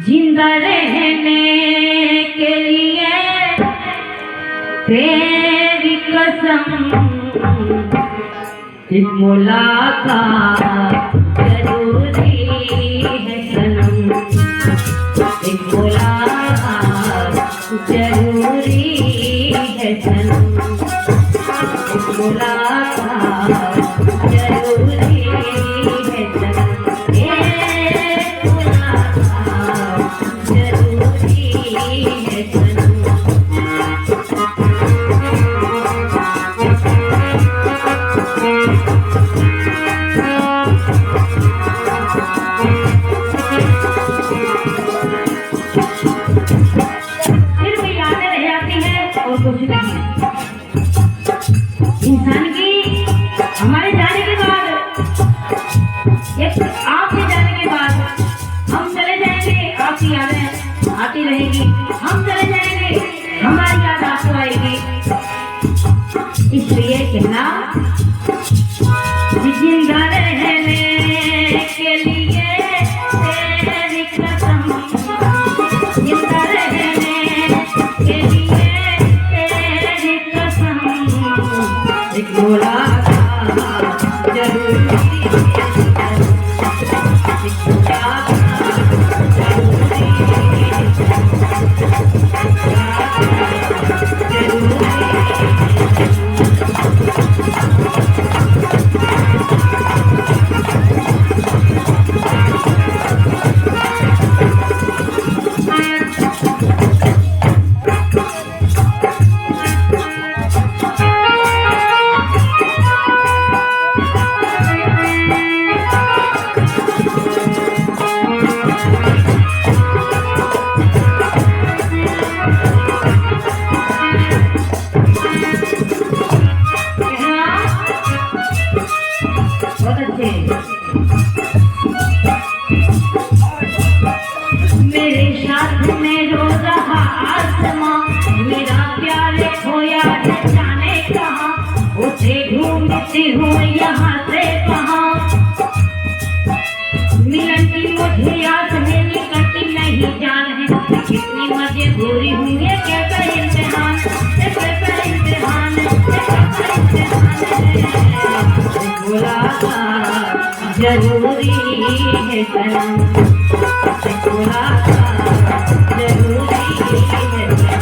जिंदा रहने के लिए तेरी कसम, एक मुलाकात जरूरी है सनम, एक मुलाकात जरूरी है सनम, एक मुलाकात जरूरी है सनम, एक मुलाकात जरूरी है सनम। इंसान की हमारे जाने के बाद, एक आपके जाने के बाद हम चले जाएंगे, आपकी यादें आती रहेगी, हम चले जाएंगे, हमारी याद आपको आएगी। इसलिए कहना जिंदा रहने के लिए तेरी कसम, जिंदा रहने के लिए तेरी कसम, एक मुलाकात जरूरी है, एक मुलाकात जरूरी मेरे साथ में रो रहा आसमां, मेरा प्यार खोया है जाने कहाँ, उसे ढूंढती हूँ यहाँ से कहाँ, मिलन की मुझे याद है निकलती नहीं जान है, कितनी मजबूरी हुई है, कैसा इम्तिहान, कैसा इम्तिहान, कैसा इम्तिहान है, मुलाकात जरूरी है सनम, मुलाकात जरूरी है सनम।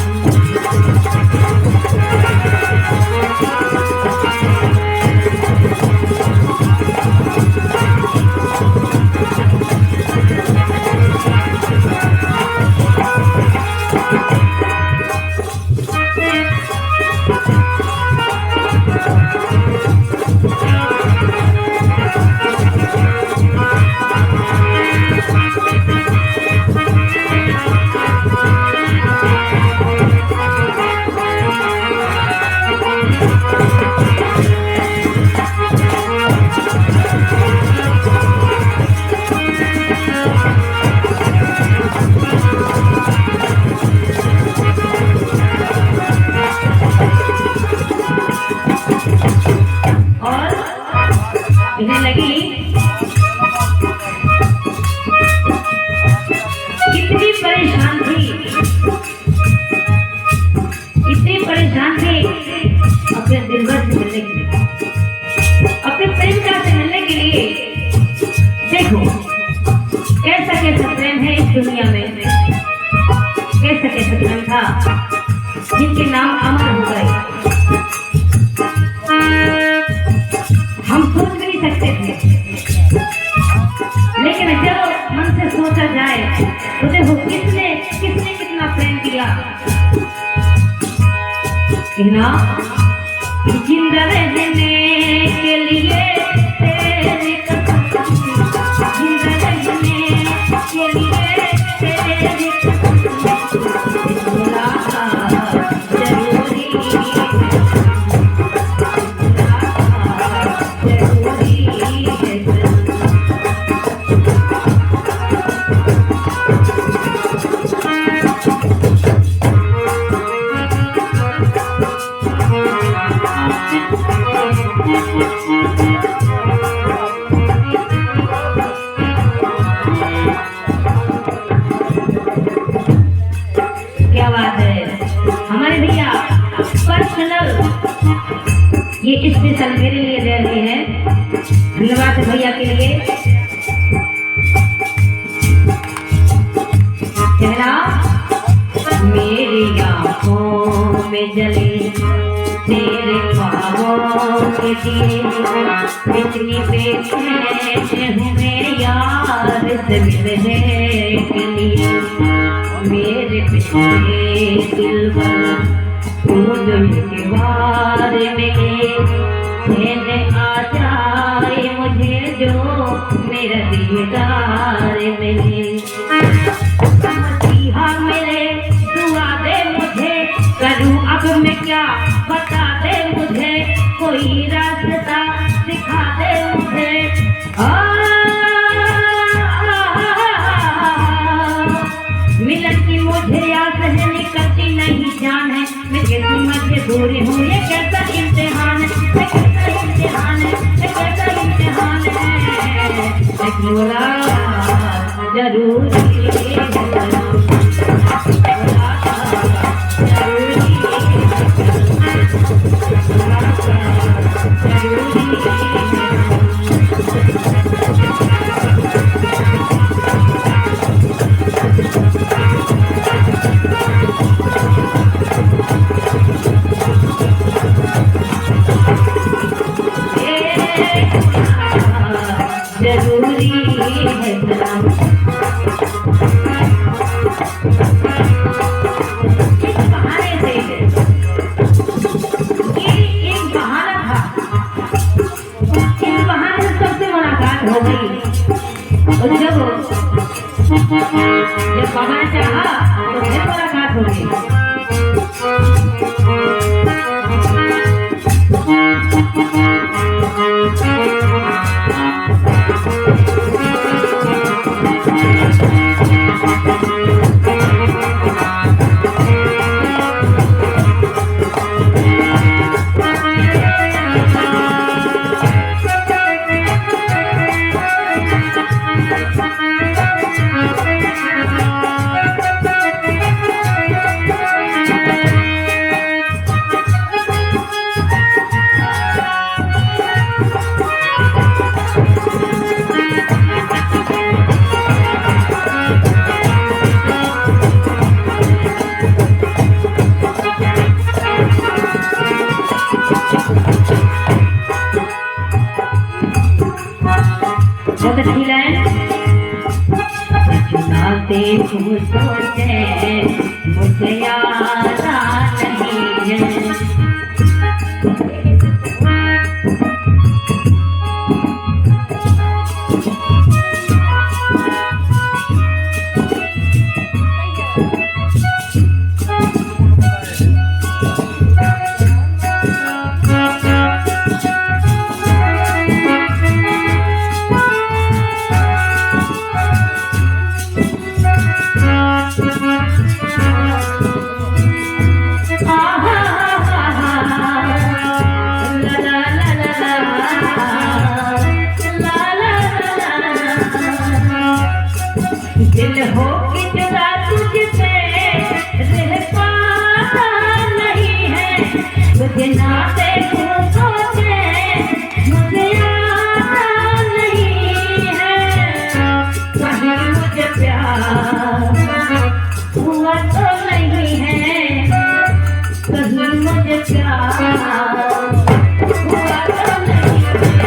इन्हें लगी कितनी परेशान थी, इतनी परेशान थी अपने दिलबर से मिलने के लिए, अपने प्रेमिका से मिलने के लिए। देखो कैसा कैसा प्रेम है इस दुनिया में, कैसा कैसा प्रेम था जिनके नाम अमर हो गए। हम सोच भी नहीं सकते थे, लेकिन जब मन से सोचा जाए तो देखो किसने किसने कितना प्रेम किया। कहना जिंदा रहने के लिए तेरी कसम, जिंदा रहने के लिए तेरी कसम, मुलाकात जरूरी है, Thank you. ये स्पेशल मेरे लिए दे रहे हैं। धन्यवाद भैया के लिए। कहना मेरी आँखों में जले तेरे ख्वाबों के दिए, इतनी बेचैन हूँ मैं यार से मिलने के लिए। मेरे पिछले दिल पर तू जो दीवार मिले, चैन आ जाए मुझे जो मेरा दीदार मिले। मसीहा मेरे दुआ दे मुझे, करूँ अब मैं क्या बता दे मुझे, कोई रास्ता दिखा दे मुझे। मिलन की मुझे आस है, निकलती नहीं जान है, मैं कैसी मजबूरी हूँ, ये कैसा इम्तिहान है, ये कैसा इम्तिहान है, ये कैसा इम्तिहान है। जरूरी है सलाम। इस बहाने से ये एक बहाना था, इस बहाने से सबसे मुलाकात हो गई। और जब बाबा ने चाहा तो फिर मुलाकात हो गई। बहुत अच्छी लाइन। चुनाते तुम सोचे मुझे याद नहीं है, दिल हो कि जुदा तुझसे रह पाता नहीं है, तुझे ना देखूं सोचे मुझे आता नहीं है। कहीं मुझे प्यार हुआ तो नहीं है, कहीं मुझे प्यार हुआ तो नहीं है।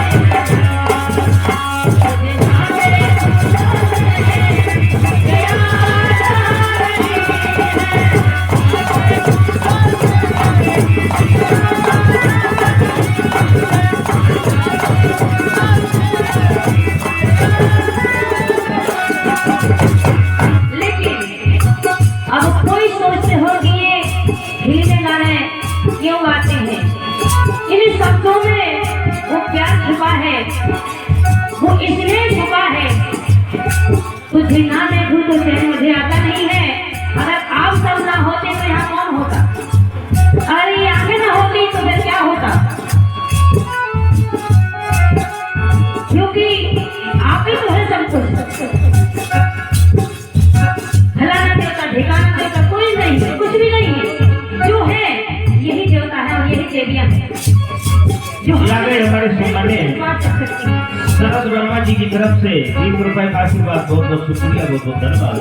क्यों गाते हैं? इन शब्दों में वो प्यार छुपा है, वो इसलिए छुपा है। तुझे ना देखूं तो चैन मुझे आता नहीं है। अगर आप सब ना होते तो यहाँ कौन होता? अरे आंखें ना होती तो फिर क्या होता? क्योंकि आप ही तो है सब कुछ। फलाना देवता ठिकाना देवता कोई नहीं है, कुछ भी नहीं है। जो है यही देवता है और यही देवियां है। हमारे सुनने शरद वर्मा जी की तरफ से 20 रुपए का आशीर्वाद, बहुत बहुत शुक्रिया, बहुत बहुत धन्यवाद।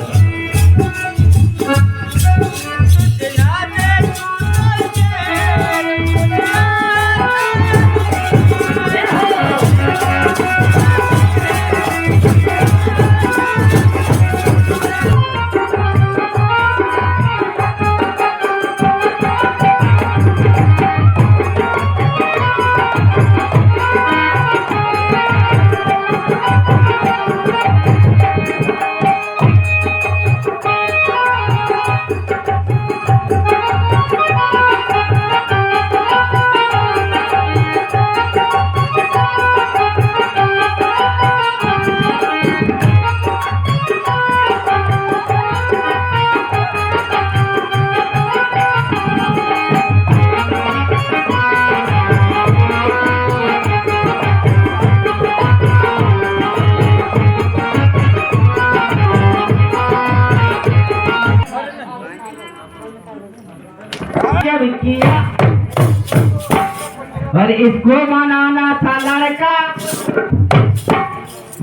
और इसको बनाना था लड़का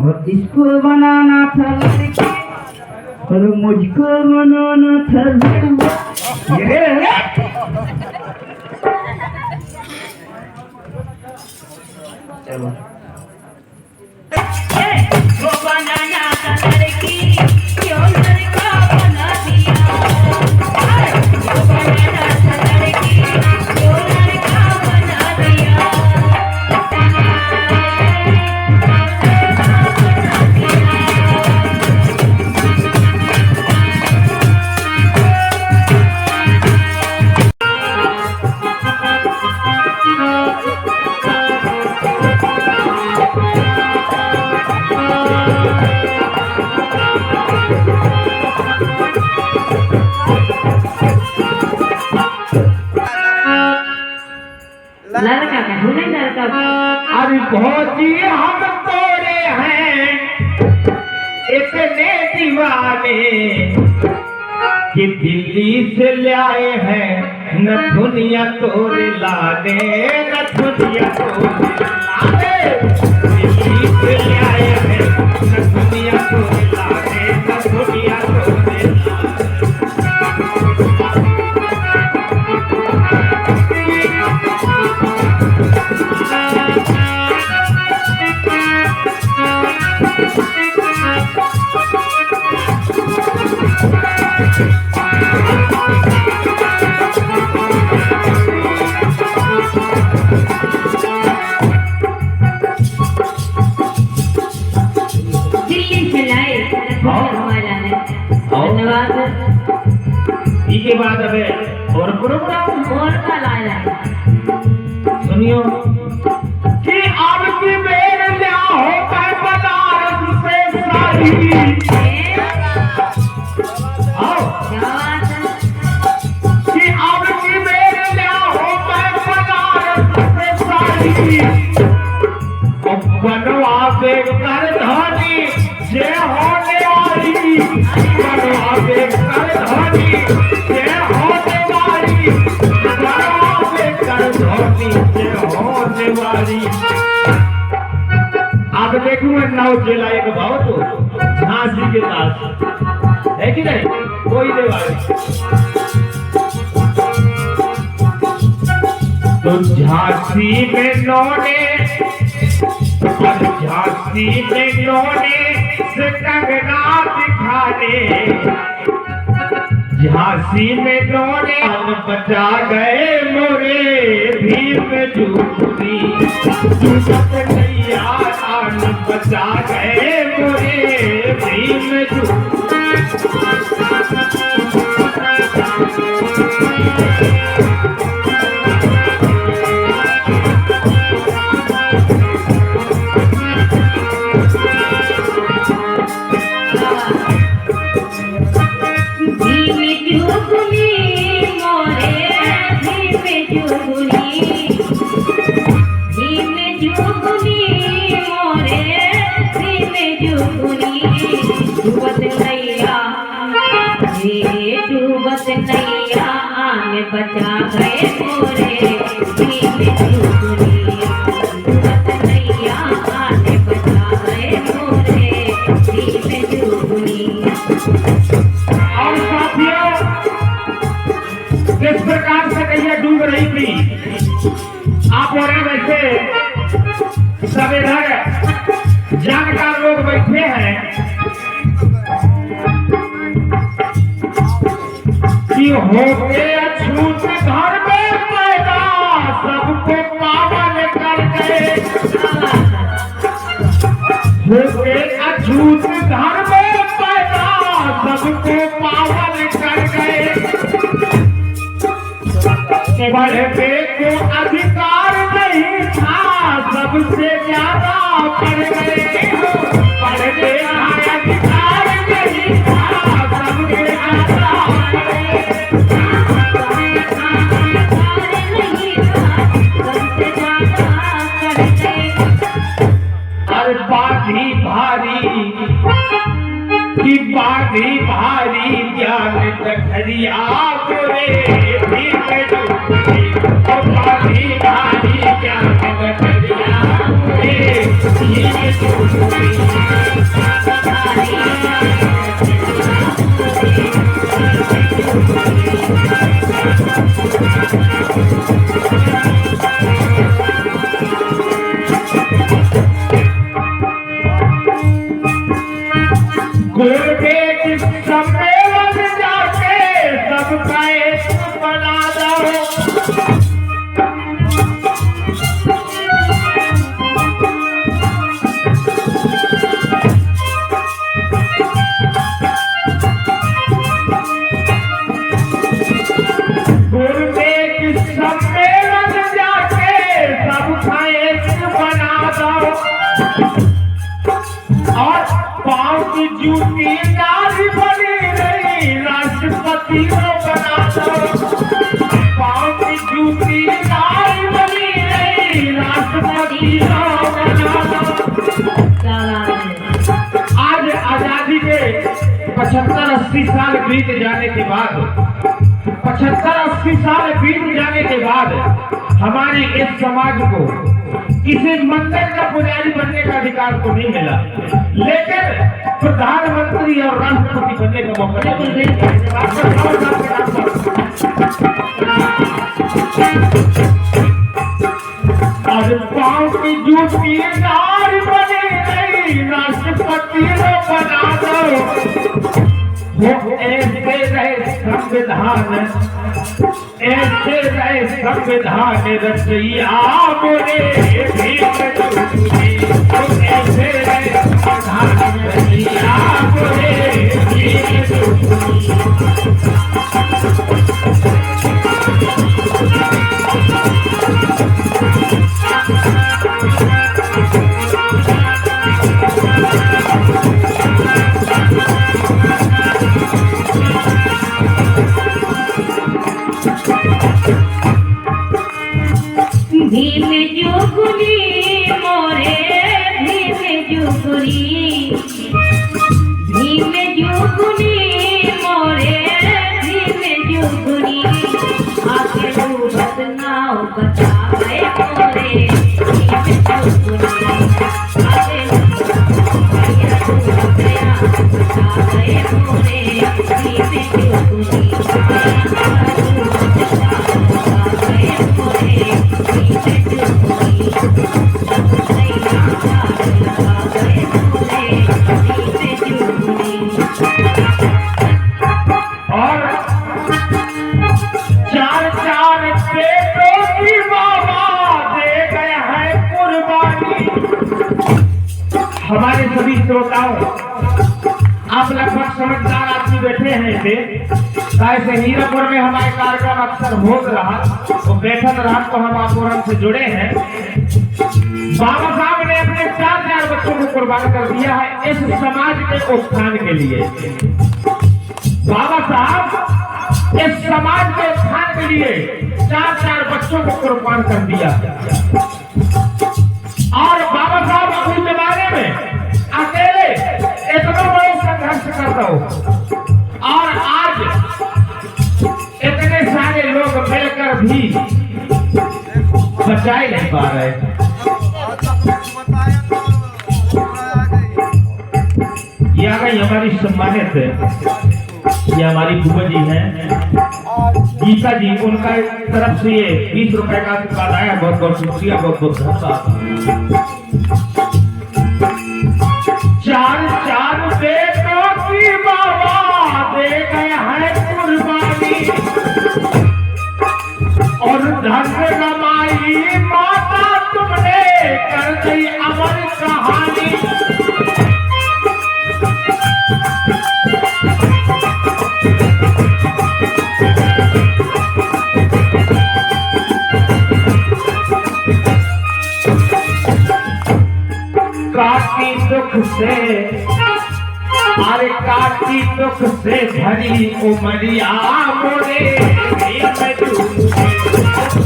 और इसको बनाना था लड़की और मुझको बनाना था लड़का। चलो वो बनाना था लड़की, क्यों लड़का बना दिया। वो बनाना था लड़की, क्यों लड़का बना दिया। लड़का का हूँ नहीं लड़का अभी पहुंची हम तोड़े हैं इतने दीवाने कि दिल्ली से ले आए हैं न दुनिया तोड़े लाने, न दुनिया तोड़े लाने। दिल्ली से ले आए हैं न दुनिया तोड़े लाने, न दुनिया तोड़े लाने। दिल्ली से लाए धन्यवाद। इसके बाद अब और प्रोग्राम और का लाया सुनियो कि अब की बेर लिया होता है बनारस से साड़ी। आओ कि अब की बेर लिया होता है बनारस से साड़ी। अब बनवा से कर धनी जे होने वाली, बनवा से कर धनी जे होने वाली, बनवा से कर धनी जे होने वाली। अब देखूं नाव चला एक भाव तो झांसी के दास है कि नहीं, कोई देवाली तो झांसी में लौटे और झांसी में लौटे से कंगना दिखाने, झांसी में लौटे बचा गए मोरे भीम जूरी। नैया बचा गए मोरे भीम जूरी। डूबत नैया आगे बचा गए मोरे और साथियों, किस प्रकार से नैया डूब रही थी, आप और वैसे सब इधर जानकार लोग बैठे हैं कि होके अछूत घर में पैदा सबको पावन कर गए। होके अछूत घर में पैदा सबको पावन कर गए। पढ़ने को अधिकार नहीं था, सबसे ज्यादा पढ़ गए। पढ़ने का अधिकार नहीं था, सबसे ज्यादा पढ़ गए। और बाधी भारी की बाधी भारी ज्ञान तखरिया बोले और बाधी भारी ज्ञान तखरिया गुरबेट सम्मेलन जाके सबका एक बना दो। गुरबेट सम्मेलन जाके सबका एक बना दो। और पाँव की जूती नारी बनी रही, राष्ट्रपति को बना दो। पाँव की जूती नारी बनी रही, राष्ट्रपति को बना दो। आज आजादी के 75-80 साल बीत जाने के बाद, 75-80 साल बीत जाने के बाद हमारे इस समाज को किसी मंदिर का पुजारी बनने का अधिकार तो नहीं मिला, लेकिन प्रधानमंत्री और राष्ट्रपति बनने का मौका और पाँव की जूती नारी बनी नहीं, राष्ट्रपति बना दो। वो ऐसे रहे संविधान, ऐसे रहे संविधान रचैया बोले ऐसे रहे संविधान रचैया बोले। भीम जुगुनी मोरे भीम जुगुनी, भीम जुगुनी मोरे भीम जुगुनी। आगे डूबत नाव बचाए मोरे भीम जुगुनी। आगे डूबत गया बचाए मोरे भीम जुगुनी। और 4-4 बेटों की बाबा दे गए हैं कुर्बानी। हमारे सभी श्रोताओं, आप लगभग समझदार आदमी बैठे हैं थे, कैसे हीरापुर में हमारे कार्यक्रम अक्सर हो रहा, तो बैठक रात को हम आपुरम से जुड़े हैं। बाबा साहब ने अपने 4-4 बच्चों को कुर्बान कर दिया है इस समाज के उत्थान के लिए। बाबा साहब इस समाज के उत्थान के लिए 4-4 बच्चों को कुर्बान कर दिया। और बाबा साहब अपने जमाने में अकेले इतना बड़ा संघर्ष कर रहा हो, और आज इतने सारे लोग मिलकर भी बचा ही नहीं पा रहे। ये आ गई आई हमारी सम्मानित, ये हमारी बुआ जी हैं गीता जी, उनका तरफ से ये 20 रुपए का आशीर्वाद आया। बहुत बहुत शुक्रिया, बहुत बहुत धन्यवाद। चार चार बेटों की बाबा दे गए हैं कुर्बानी, और धन कमाई माता तुमने कर दी अमर कहानी। काटी दुख से, अरे काटी दुख से भरी उमरिया मोरे,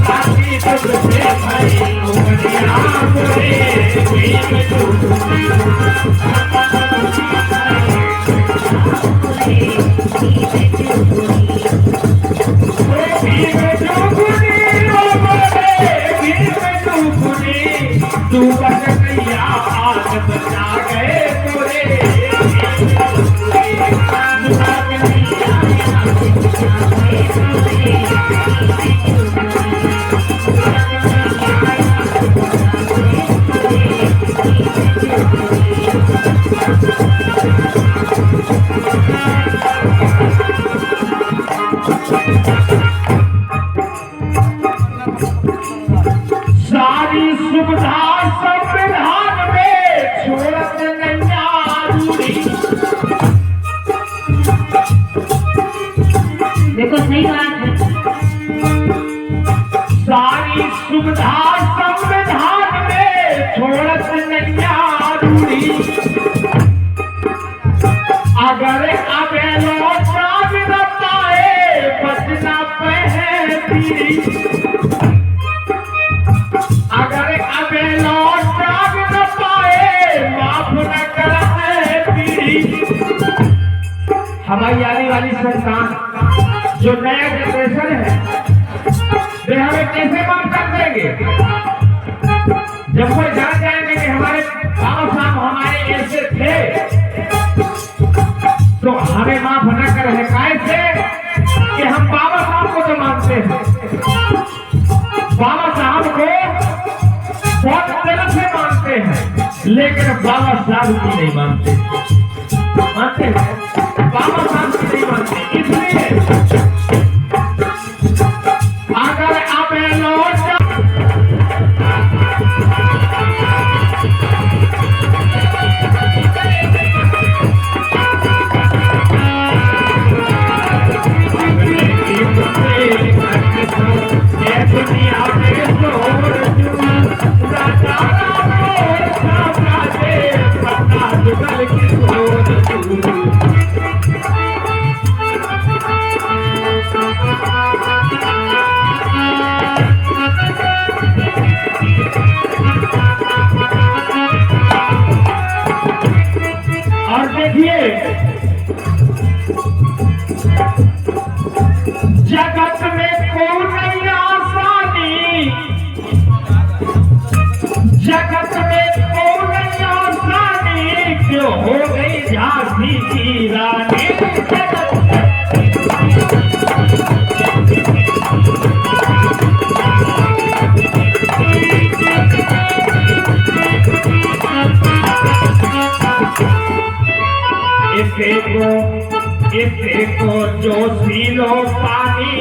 काटी दुख से भरी उमरिया मोरे, तू बच गया आज बचा गए तोरे, सारी सुविधा संविधान में छोड़त नैया रूढ़ी। देखो सही बात है, सारी सुविधा संविधान में छोड़त नैया रूढ़ी। अगर अबे लौटा भी न पाए बचना पे पीड़ी, अगर अबे लौटा भी न पाए माफ न कर पीड़ी। हमारी आने वाली संतान जो नया जनरेशन है वे हमें कैसे माफ कर देंगे? जब वो जान जाएंगे कि हमारे बाबा साहब हमारे ऐसे थे तो हमें माफ न कर है। कैसे कि हम बाबा साहब को तो मानते हैं, बाबा साहब को बहुत तरह से मानते हैं, लेकिन बाबा साहब की नहीं मानते। मानते हैं बाबा साहब की नहीं मानते। इसलिए अगर आप लौट दुनिया में और देखिए जगत में कोई नहीं आसानी, जगत में कोई नहीं आसानी, क्यों हो गई झांसी की रानी। इसे को जो पीलो पानी,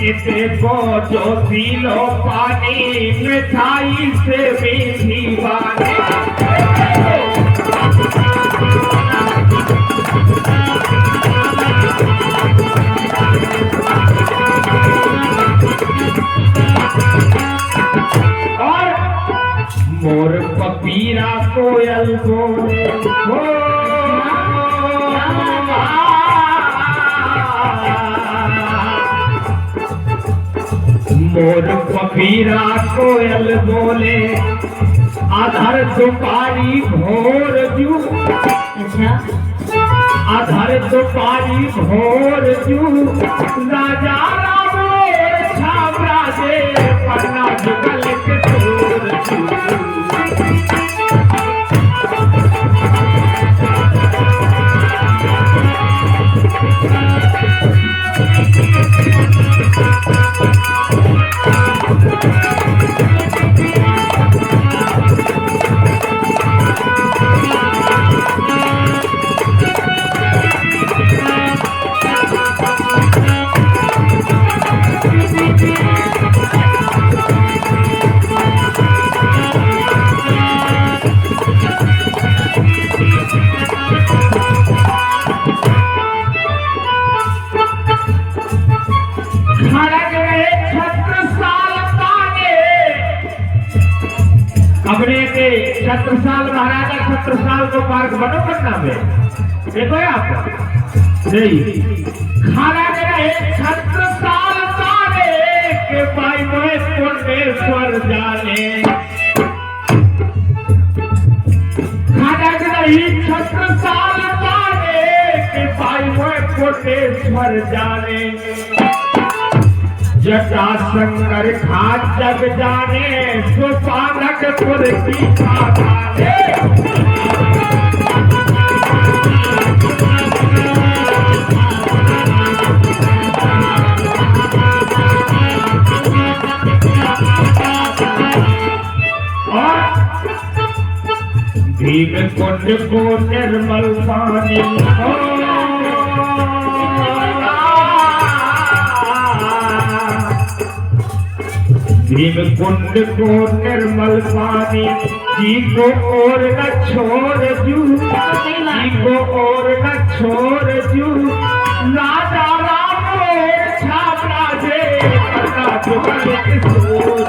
इसे को जो पीलो पानी, मिठाई से मीठी बानी। और मोर पपीरा कोयल बोले हो, मोर पपीरा कोयल बोले, आधर दुपारी भोर जू, अच्छा आधर दुपारी भोर जू, राजा रामोर छावरा दे पन्ना जुगल के तोर जू। छत्रसाल महाराजा छत्रसाल को पार्क बनो पटना में, देखो आप नहीं खाना दे रहे छत्रसाल तारे के भाई मोहे कोटेश्वर जाने, खाना दे रही छत्रसाल तारे के भाई मोहे कोटेश्वर जाने, जटा शंकर खाट जग जाने सुपानकपुर की खाने। भीम कुंड को निर्मल पानी भीम कुंड को निर्मल पानी, जी को और न छोड़ जू, जी को और न छोड़ जू, राजा राम और छापरा जे कथा जुगल किशोर।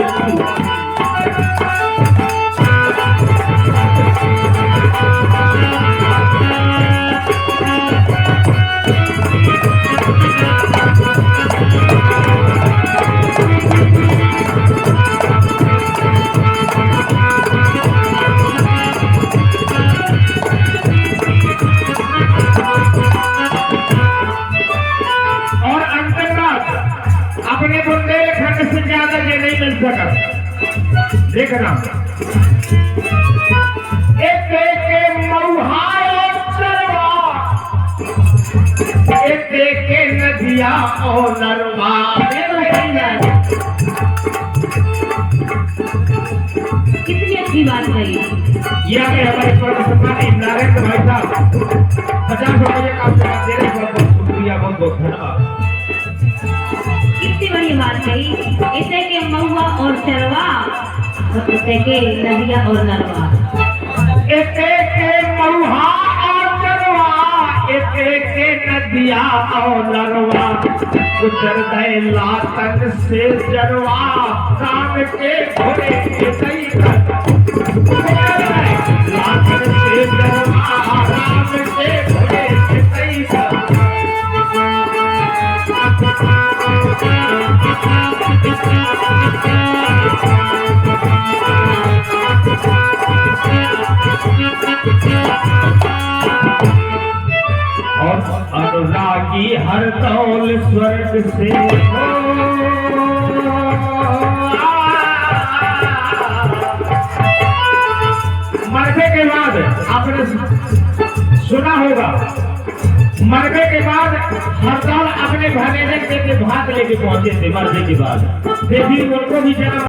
अपने बुंदेलखंड से ज्यादा ये नहीं मिल सका, देखना एक के नदिया और नरवा, कितनी अच्छी बात कही। यह हमारे सम्मानित नरेंद्र भाई साहब 50 रुपये का दे रहे, बहुत बहुत शुक्रिया, बहुत बहुत धन्यवाद। कितनी बड़ी बात कही, इसे के महुआ और चरवा, इसे के नदिया और नरवा, इसे के महुआ और चरवा, इसे के नदिया और नरवा, गुजर गए लातन से जरवा, राम के घोड़े के सही लातन से जरवा, राम के घोड़े के सही और अनुरागी हर दौल स्वर्ग से मरने के बाद आपने सुना होगा, मरने के बाद हरदौल अपने भगेजन के भाग लेके पहुंचे थे, मरने के बाद फिर भी उनको भी जन्म